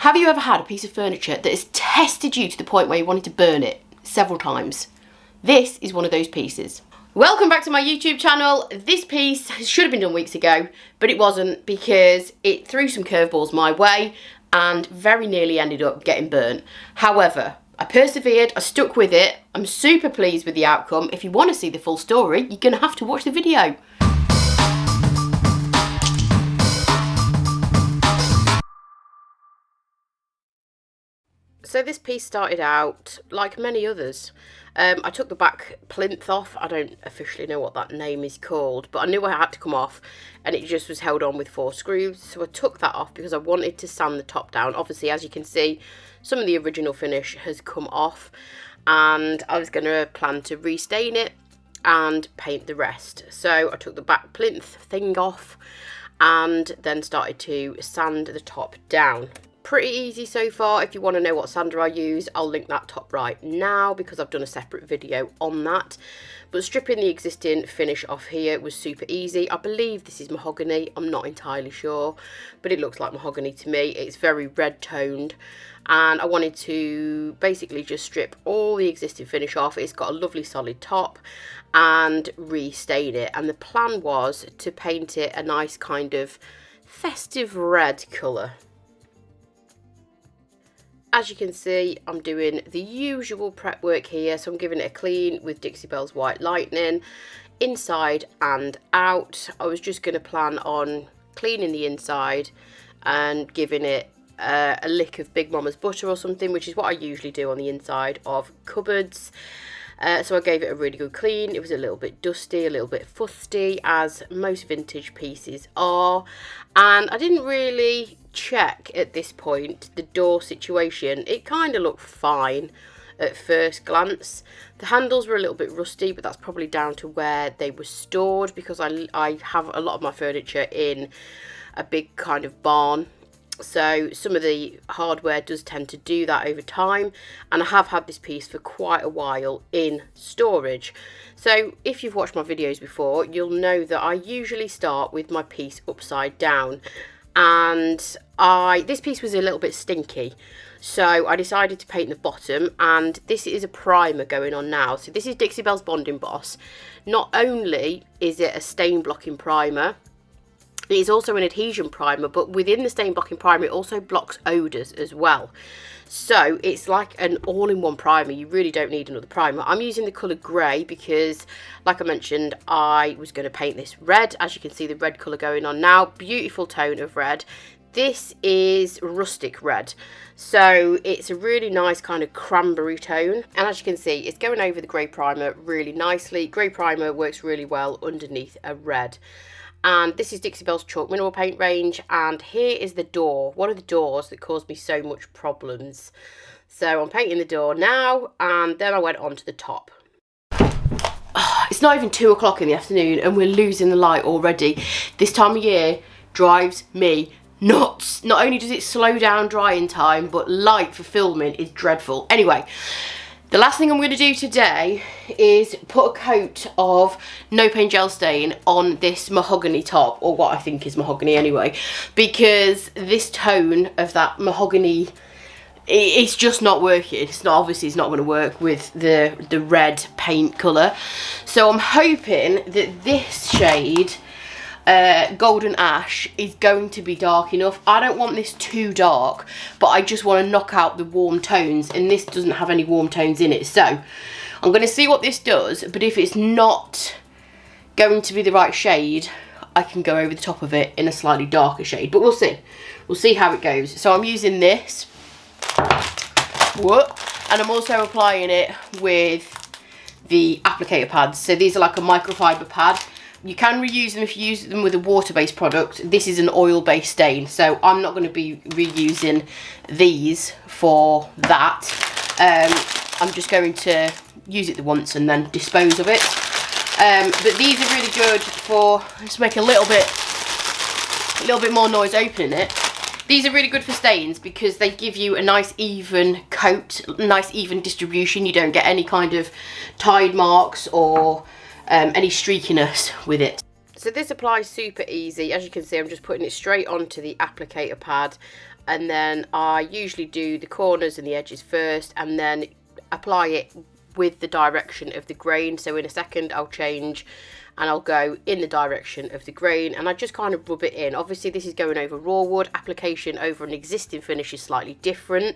Have you ever had a piece of furniture that has tested you to the point where you wanted to burn it several times? This is one of those pieces. Welcome back to my YouTube channel. This piece should have been done weeks ago, but it wasn't because it threw some curveballs my way and very nearly ended up getting burnt. However, I persevered, I stuck with it. I'm super pleased with the outcome. If you want to see the full story, you're going to have to watch the video. So this piece started out like many others. I took the back plinth off. I don't officially know what that name is called, but I knew I had to come off and it just was held on with 4 screws. So I took that off because I wanted to sand the top down. Obviously, as you can see, some of the original finish has come off and I was going to plan to restain it and paint the rest. So I took the back plinth thing off and then started to sand the top down. Pretty easy so far. If you want to know what sander I use, I'll link that top right now because I've done a separate video on that. But stripping the existing finish off here was super easy. I believe this is mahogany. I'm not entirely sure, but it looks like mahogany to me. It's very red toned and I wanted to basically just strip all the existing finish off. It's got a lovely solid top and restain it. And the plan was to paint it a nice kind of festive red colour. As you can see, I'm doing the usual prep work here, so I'm giving it a clean with Dixie Belle's White Lightning, inside and out. I was just going to plan on cleaning the inside and giving it a lick of Big Mama's butter or something, which is what I usually do on the inside of cupboards. So I gave it a really good clean. It was a little bit dusty, a little bit fusty, as most vintage pieces are. And I didn't really check at this point the door situation. It kind of looked fine at first glance. The handles were a little bit rusty, but that's probably down to where they were stored because I have a lot of my furniture in a big kind of barn. So some of the hardware does tend to do that over time, and I have had this piece for quite a while in storage. So if you've watched my videos before, you'll know that I usually start with my piece upside down, and this piece was a little bit stinky, so I decided to paint the bottom, and this is a primer going on now. So this is Dixie Belle's Bond Emboss. Not only is it a stain blocking primer, it is also an adhesion primer, but within the stain blocking primer it also blocks odours as well. So it's like an all-in-one primer. You really don't need another primer. I'm using the colour grey because, like I mentioned, I was going to paint this red. As you can see, the red colour going on now. Beautiful tone of red. This is Rustic red. So it's a really nice kind of cranberry tone. And as you can see, it's going over the grey primer really nicely. Grey primer works really well underneath a red. And this is Dixie Belle's Chalk Mineral Paint range, and here is the door, one of the doors that caused me so much problems. So I'm painting the door now, and then I went on to the top. It's not even 2 o'clock in the afternoon and we're losing the light already. This time of year drives me nuts. Not only does it slow down drying time, but light for filming is dreadful. Anyway, the last thing I'm going to do today is put a coat of no paint gel stain on this mahogany top, or what I think is mahogany anyway, because this tone of that mahogany, it's just not working. It's not, obviously it's not going to work with the red paint colour. So I'm hoping that this shade, Golden Ash, is going to be dark enough. I don't want this too dark, but I just want to knock out the warm tones, and this doesn't have any warm tones in it. So I'm going to see what this does, but if it's not going to be the right shade, I can go over the top of it in a slightly darker shade, but we'll see. We'll see how it goes. So I'm using this, and I'm also applying it with the applicator pads. So these are like a microfiber pad. You can reuse them if you use them with a water-based product. This is an oil-based stain, so I'm not going to be reusing these for that. I'm just going to use it once and then dispose of it. But these are really good for, let's make a little bit more noise opening it. These are really good for stains because they give you a nice even coat, nice even distribution. You don't get any kind of tide marks or any streakiness with it. So this applies super easy. As you can see, I'm just putting it straight onto the applicator pad, and then I usually do the corners and the edges first and then apply it with the direction of the grain. So in a second I'll change and I'll go in the direction of the grain and I just kind of rub it in. Obviously this is going over raw wood. Application over an existing finish is slightly different,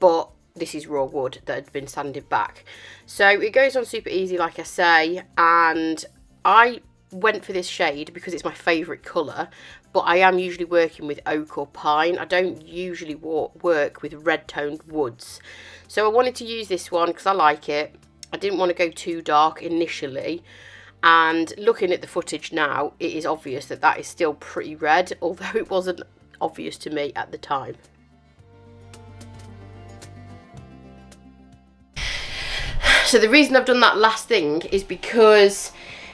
but this is raw wood that had been sanded back. So it goes on super easy, like I say, and I went for this shade because it's my favourite colour, but I am usually working with oak or pine. I don't usually work with red toned woods. So I wanted to use this one because I like it. I didn't want to go too dark initially, and looking at the footage now, it is obvious that that is still pretty red, although it wasn't obvious to me at the time. So the reason I've done that last thing is because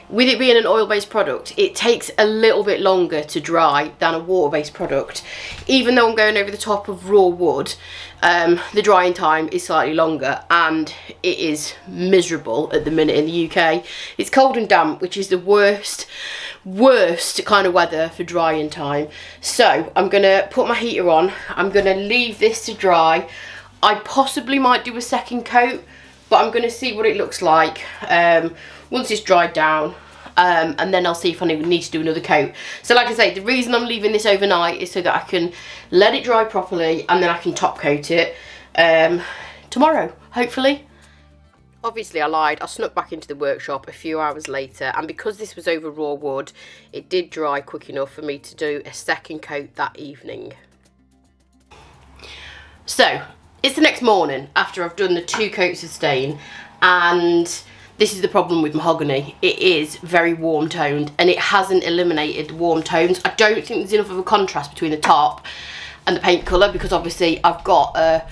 with it being an oil-based product, it takes a little bit longer to dry than a water-based product. Even though I'm going over the top of raw wood, the drying time is slightly longer and it is miserable at the minute in the UK. It's cold and damp, which is the worst kind of weather for drying time. So I'm going to put my heater on. I'm going to leave this to dry. I possibly might do a second coat, but I'm going to see what it looks like once it's dried down, and then I'll see if I need to do another coat. So like I say, the reason I'm leaving this overnight is so that I can let it dry properly and then I can top coat it tomorrow, hopefully. Obviously I lied, I snuck back into the workshop a few hours later, and because this was over raw wood, it did dry quick enough for me to do a second coat that evening. So it's the next morning after I've done the 2 coats of stain, and this is the problem with mahogany. It is very warm toned and it hasn't eliminated the warm tones. I don't think there's enough of a contrast between the top and the paint colour, because obviously I've got a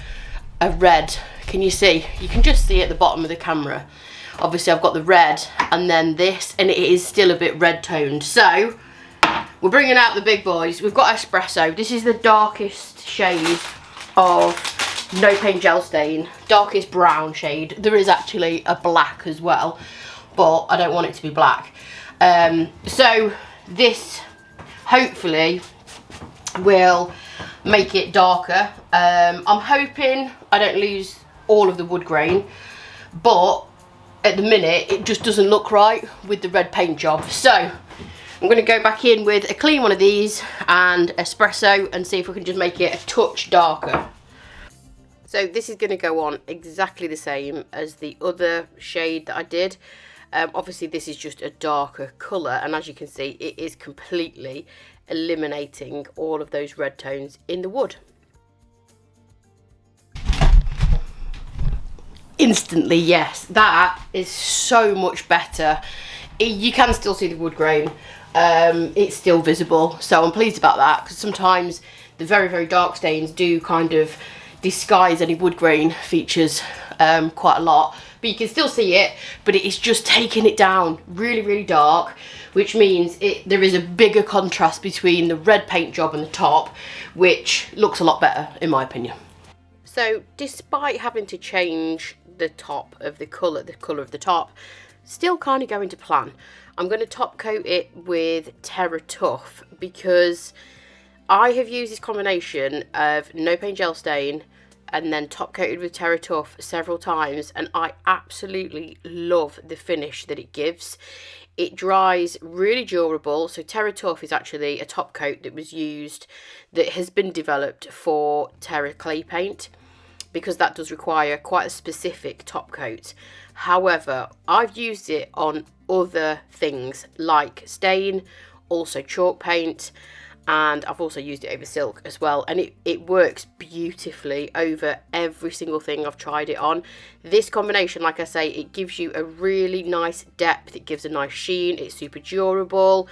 red. Can you see? You can just see at the bottom of the camera. Obviously I've got the red and then this, and it is still a bit red toned. So we're bringing out the big boys. We've got Espresso. This is the darkest shade of No Paint Gel Stain, darkest brown shade. There is actually a black as well, but I don't want it to be black. So this hopefully will make it darker. I'm hoping I don't lose all of the wood grain, but at the minute it just doesn't look right with the red paint job. So I'm going to go back in with a clean one of these and Espresso and see if we can just make it a touch darker. So this is going to go on exactly the same as the other shade that I did. Obviously this is just a darker colour, and as you can see it is completely eliminating all of those red tones in the wood. Instantly, yes, that is so much better. You can still see the wood grain, it's still visible, so I'm pleased about that, because sometimes the very, very dark stains do kind of disguise any wood grain features quite a lot, but you can still see it, but it is just taking it down really, really dark, which means there is a bigger contrast between the red paint job and the top, which looks a lot better in my opinion. So despite having to change the top of the colour of the top, still kind of going to plan. I'm going to top coat it with Terra Tuff, because I have used this combination of No Paint Gel Stain and then top coated with Terra Tuff several times, and I absolutely love the finish that it gives. It dries really durable. So Terra Tuff is actually a top coat that was used, that has been developed for Terra clay paint, because that does require quite a specific top coat. However, I've used it on other things like stain, also chalk paint, and I've also used it over silk as well, and it works beautifully over every single thing I've tried it on. This combination, like I say, it gives you a really nice depth, it gives a nice sheen, it's super durable,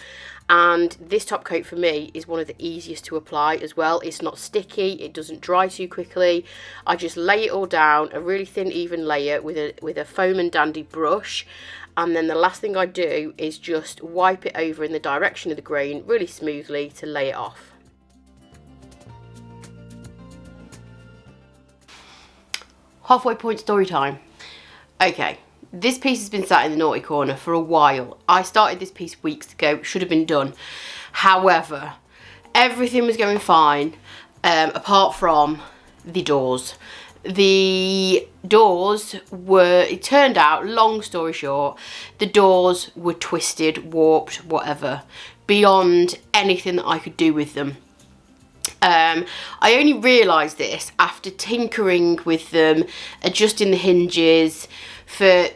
and this top coat for me is one of the easiest to apply as well. It's not sticky, it doesn't dry too quickly. I just lay it all down, a really thin even layer with a foam and dandy brush, and then the last thing I do is just wipe it over in the direction of the grain really smoothly to lay it off. Halfway point story time. Okay, this piece has been sat in the naughty corner for a while. I started this piece weeks ago, should have been done. However, everything was going fine, apart from the doors. The doors were, it turned out, long story short, the doors were twisted, warped, whatever, beyond anything that I could do with them. I only realised this after tinkering with them, adjusting the hinges for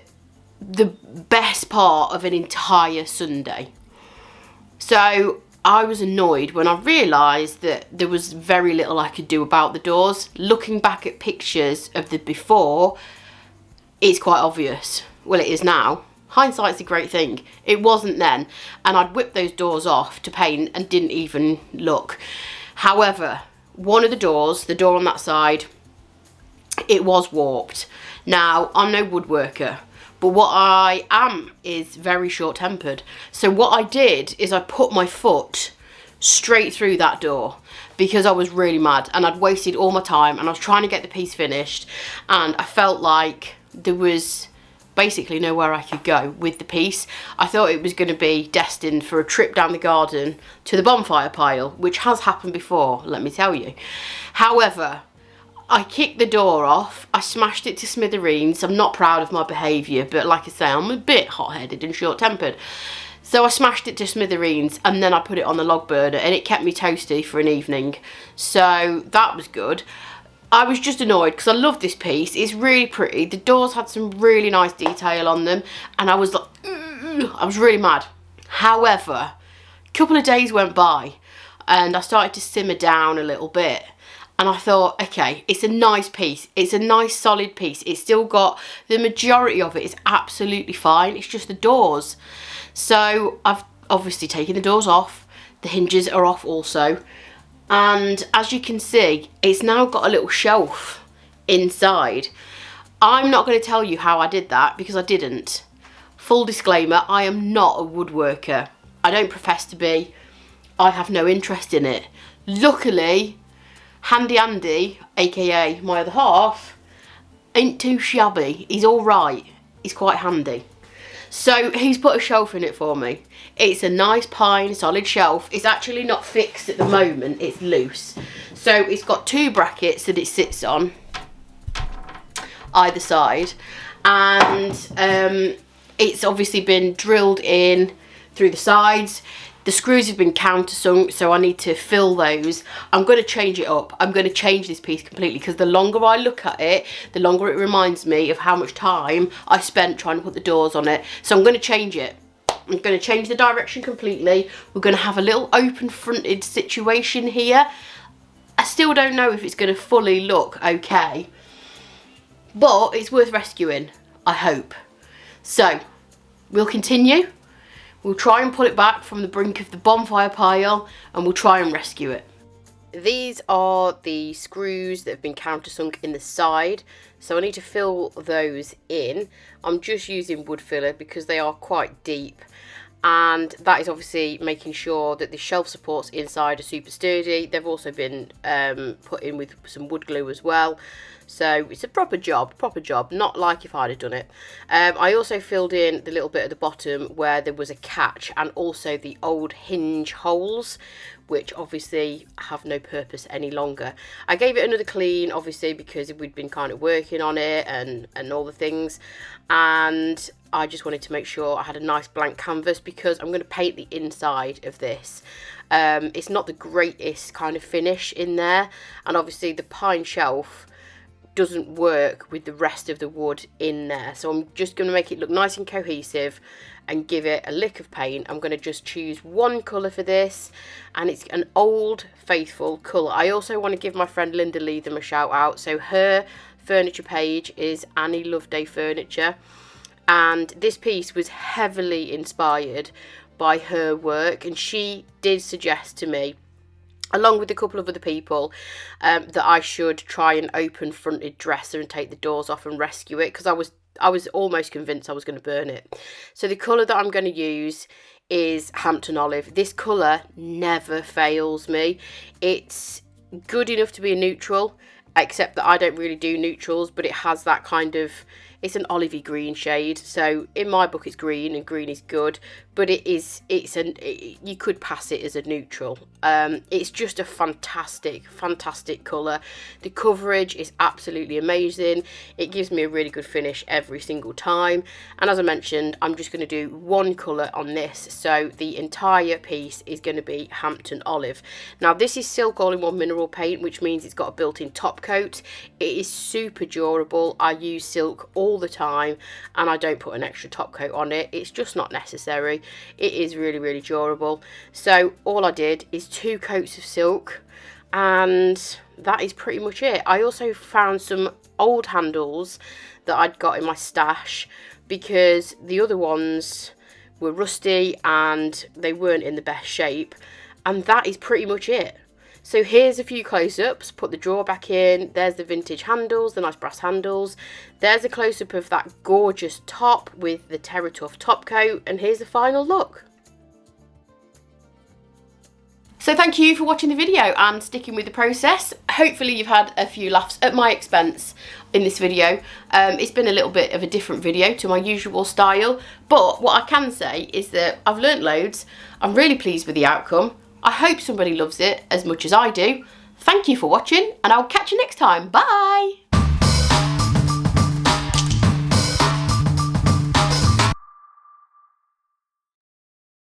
the best part of an entire Sunday. So I was annoyed when I realised that there was very little I could do about the doors. Looking back at pictures of the before, it's quite obvious. Well, it is now. Hindsight's a great thing. It wasn't then. And I'd whipped those doors off to paint and didn't even look. However, one of the doors, the door on that side, it was warped. Now, I'm no woodworker, but what I am is very short-tempered. So what I did is I put my foot straight through that door because I was really mad and I'd wasted all my time and I was trying to get the piece finished and I felt like there was basically nowhere I could go with the piece. I thought it was going to be destined for a trip down the garden to the bonfire pile, which has happened before, let me tell you. However, I kicked the door off, I smashed it to smithereens. I'm not proud of my behaviour, but like I say, I'm a bit hot-headed and short-tempered. So I smashed it to smithereens and then I put it on the log burner and it kept me toasty for an evening. So that was good. I was just annoyed because I love this piece. It's really pretty. The doors had some really nice detail on them and I was like, I was really mad. However, a couple of days went by and I started to simmer down a little bit. And I thought, okay, it's a nice piece. It's a nice solid piece. It's still got, the majority of it is absolutely fine. It's just the doors. So I've obviously taken the doors off. The hinges are off also. And as you can see, it's now got a little shelf inside. I'm not going to tell you how I did that because I didn't. Full disclaimer, I am not a woodworker. I don't profess to be. I have no interest in it. Luckily, Handy Andy, aka my other half, ain't too shabby. He's all right. He's quite handy. So he's put a shelf in it for me. It's a nice pine solid shelf. It's actually not fixed at the moment, it's loose. So it's got two brackets that it sits on either side, and it's obviously been drilled in through the sides. The screws have been countersunk, so I need to fill those. I'm going to change it up. I'm going to change this piece completely because the longer I look at it, the longer it reminds me of how much time I spent trying to put the doors on it. So I'm going to change it. I'm going to change the direction completely. We're going to have a little open-fronted situation here. I still don't know if it's going to fully look okay, but it's worth rescuing, I hope. So we'll continue. We'll try and pull it back from the brink of the bonfire pile and we'll try and rescue it. These are the screws that have been countersunk in the side, so I need to fill those in. I'm just using wood filler because they are quite deep, and that is obviously making sure that the shelf supports inside are super sturdy. They've also been put in with some wood glue as well. So it's a proper job, not like if I'd have done it. I also filled in the little bit at the bottom where there was a catch, and also the old hinge holes, which obviously have no purpose any longer. I gave it another clean, obviously, because we'd been kind of working on it and all the things. And I just wanted to make sure I had a nice blank canvas because I'm going to paint the inside of this. It's not the greatest kind of finish in there. And obviously the pine shelf doesn't work with the rest of the wood in there, so I'm just going to make it look nice and cohesive and give it a lick of paint. I'm going to just choose one colour for this, and it's an old faithful colour. I also want to give my friend Linda Leatham a shout out. So her furniture page is Annie Loveday Furniture, and this piece was heavily inspired by her work, and she did suggest to me, along with a couple of other people, that I should try an open fronted dresser and take the doors off and rescue it, because I was almost convinced I was going to burn it. So the colour that I'm going to use is Hampton Olive. This colour never fails me. It's good enough to be a neutral, except that I don't really do neutrals, but it has that kind of, It's an olivey green shade, so in my book it's green, and green is good, but you could pass it as a neutral. It's just a fantastic colour. The coverage is absolutely amazing. It gives me a really good finish every single time, and as I mentioned, I'm just going to do one colour on this, so the entire piece is going to be Hampton Olive. Now this is silk all-in-one mineral paint, which means it's got a built-in top coat. It is super durable. I use silk all the time and I don't put an extra top coat on it. It's just not necessary. It is really durable. So all I did is 2 coats of silk, and that is pretty much it. I also found some old handles that I'd got in my stash because the other ones were rusty and they weren't in the best shape, and that is pretty much it. So here's a few close-ups. Put the drawer back in. There's the vintage handles, the nice brass handles. There's a close-up of that gorgeous top with the Terra Tuff top coat, and here's the final look. So thank you for watching the video and sticking with the process. Hopefully you've had a few laughs at my expense in this video. It's been a little bit of a different video to my usual style, but what I can say is that I've learnt loads. I'm really pleased with the outcome. I hope somebody loves it as much as I do. Thank you for watching, and I'll catch you next time. Bye!